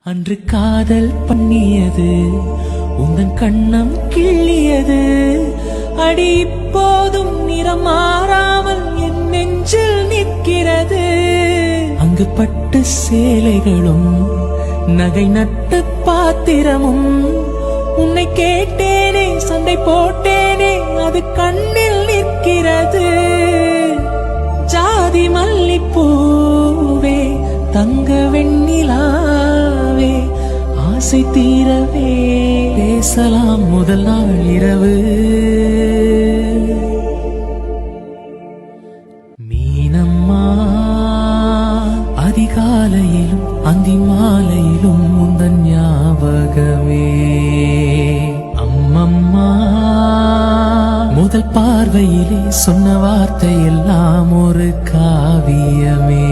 அன்று காதல் பண்ணியது உந்தன் கண்ணம் கிள்ளியது அடி இப்போதும் நிறம் மாறாமல் என் நெஞ்சில் நிற்கிறது. அங்கு பட்டு சேலைகளும் நகை நட்டு பாத்திரமும் உன்னை கேட்டேனே சண்டை போட்டேனே அது கண்ணில் நிற்கிறது. ஜாதி மல்லிப்பூவே தங்க வெண்ணிலாவே ஆசை தீரவே பேசலாம் முதல் நாள் இரவு. மீனம்மா அதிகாலையிலும் அந்தி மாலையிலும் முந்தன் ஞாபகமே. அம்மம்மா முதல் பார்வையிலே சொன்ன வார்த்தை எல்லாம் ஒரு காவியமே.